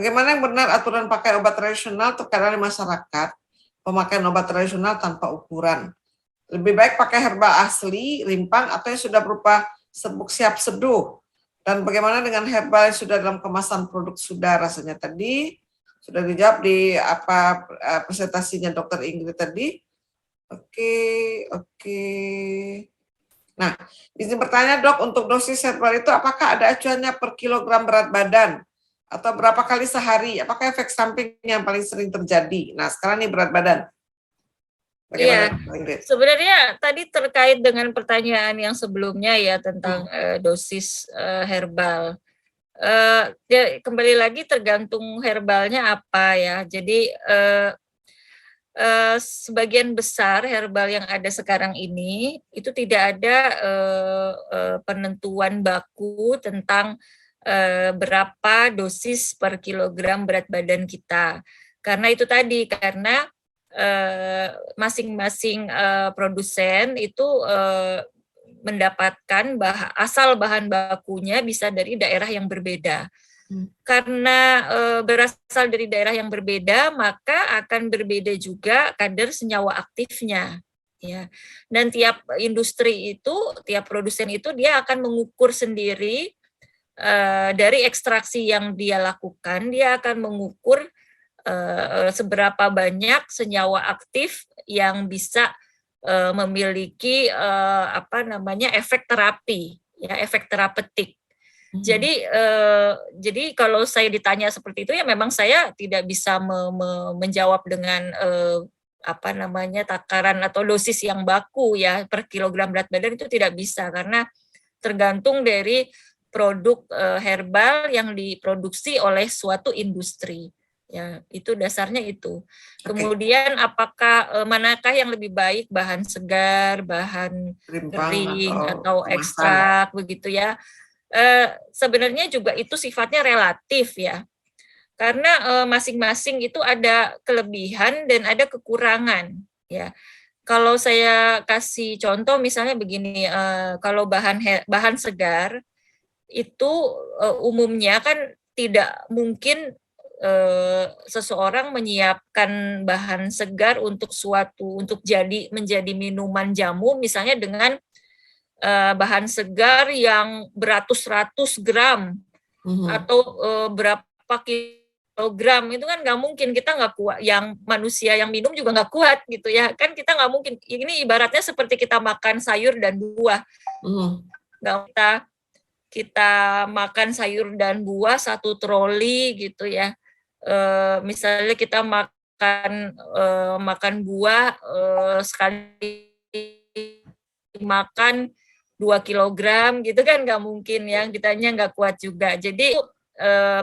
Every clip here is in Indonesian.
Bagaimana yang benar aturan pakai obat tradisional terkadang di masyarakat, pemakaian obat tradisional tanpa ukuran. Lebih baik pakai herba asli, rimpang, atau yang sudah berupa serbuk siap seduh. Dan bagaimana dengan herbal yang sudah dalam kemasan produk sudah rasanya tadi? Sudah dijawab di presentasinya Dr. Ingrid tadi. Oke. Nah, izin bertanya dok, untuk dosis herbal itu apakah ada acuannya per kilogram berat badan? Atau berapa kali sehari? Apakah efek samping yang paling sering terjadi? Nah, sekarang nih berat badan. Iya, sebenarnya tadi terkait dengan pertanyaan yang sebelumnya ya tentang dosis herbal. Kembali lagi tergantung herbalnya apa ya. Jadi sebagian besar herbal yang ada sekarang ini itu tidak ada penentuan baku tentang berapa dosis per kilogram berat badan kita. Karena itu tadi, karena masing-masing produsen itu mendapatkan asal bahan bakunya bisa dari daerah yang berbeda. Karena berasal dari daerah yang berbeda, maka akan berbeda juga kadar senyawa aktifnya. Ya. Dan tiap industri itu, tiap produsen itu dia akan mengukur sendiri dari ekstraksi yang dia lakukan, dia akan mengukur seberapa banyak senyawa aktif yang bisa memiliki efek terapi, ya, efek terapeutik. Jadi kalau saya ditanya seperti itu ya memang saya tidak bisa menjawab dengan takaran atau dosis yang baku ya per kilogram berat badan, itu tidak bisa karena tergantung dari produk herbal yang diproduksi oleh suatu industri. Ya, itu dasarnya itu. Kemudian apakah manakah yang lebih baik, bahan segar, bahan kering atau ekstrak begitu ya? Sebenarnya juga itu sifatnya relatif ya. Karena masing-masing itu ada kelebihan dan ada kekurangan ya. Kalau saya kasih contoh misalnya begini, kalau bahan segar itu umumnya kan tidak mungkin seseorang menyiapkan bahan segar untuk menjadi minuman jamu misalnya dengan bahan segar yang beratus-ratus gram atau berapa kilogram, itu kan nggak mungkin, kita nggak kuat, yang manusia yang minum juga nggak kuat gitu ya kan, kita nggak mungkin. Ini ibaratnya seperti kita makan sayur dan buah, nggak kita makan sayur dan buah satu troli gitu ya. Misalnya kita makan buah sekali makan 2 kilogram gitu kan nggak mungkin ya, kitanya nggak kuat juga. Jadi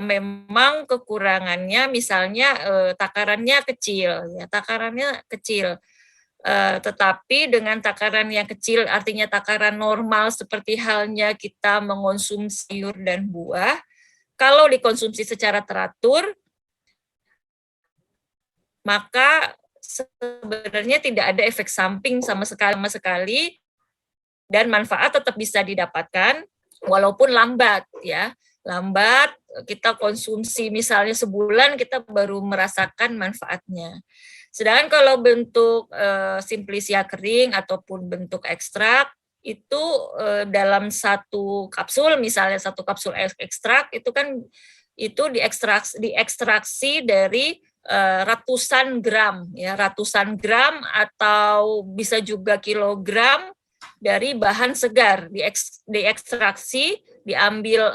memang kekurangannya misalnya takarannya kecil ya, tetapi dengan takaran yang kecil, artinya takaran normal seperti halnya kita mengonsumsi sayur dan buah, kalau dikonsumsi secara teratur, maka sebenarnya tidak ada efek samping sama sekali, dan manfaat tetap bisa didapatkan walaupun lambat ya. Lambat, kita konsumsi misalnya sebulan kita baru merasakan manfaatnya. Sedangkan kalau bentuk simplisia kering ataupun bentuk ekstrak itu dalam satu kapsul, misalnya satu kapsul ekstrak itu kan itu diekstraksi dari ratusan gram ya, ratusan gram atau bisa juga kilogram dari bahan segar, diekstraksi, diambil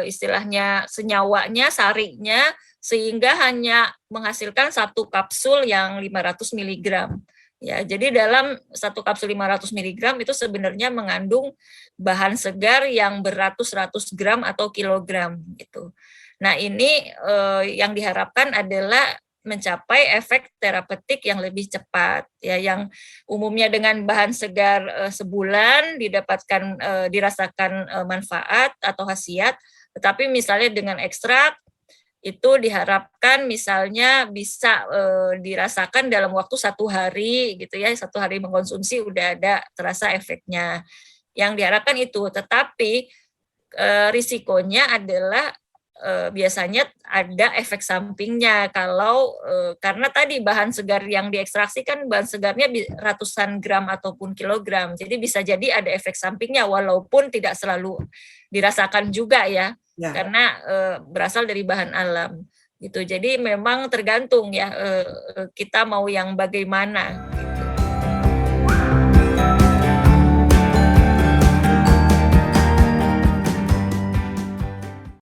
istilahnya senyawanya, sarinya, sehingga hanya menghasilkan satu kapsul yang 500 mg. Ya, jadi dalam satu kapsul 500 mg itu sebenarnya mengandung bahan segar yang beratus-ratus gram atau kilogram gitu. Nah, ini yang diharapkan adalah mencapai efek terapeutik yang lebih cepat ya, yang umumnya dengan bahan segar sebulan dirasakan manfaat atau khasiat, tetapi misalnya dengan ekstrak itu diharapkan misalnya bisa dirasakan dalam waktu 1 hari gitu ya, 1 hari mengkonsumsi udah ada terasa efeknya. Yang diharapkan itu, tetapi risikonya adalah biasanya ada efek sampingnya kalau karena tadi bahan segar yang diekstraksi kan bahan segarnya ratusan gram ataupun kilogram, jadi bisa jadi ada efek sampingnya walaupun tidak selalu dirasakan juga ya, karena berasal dari bahan alam gitu. Jadi memang tergantung ya kita mau yang bagaimana.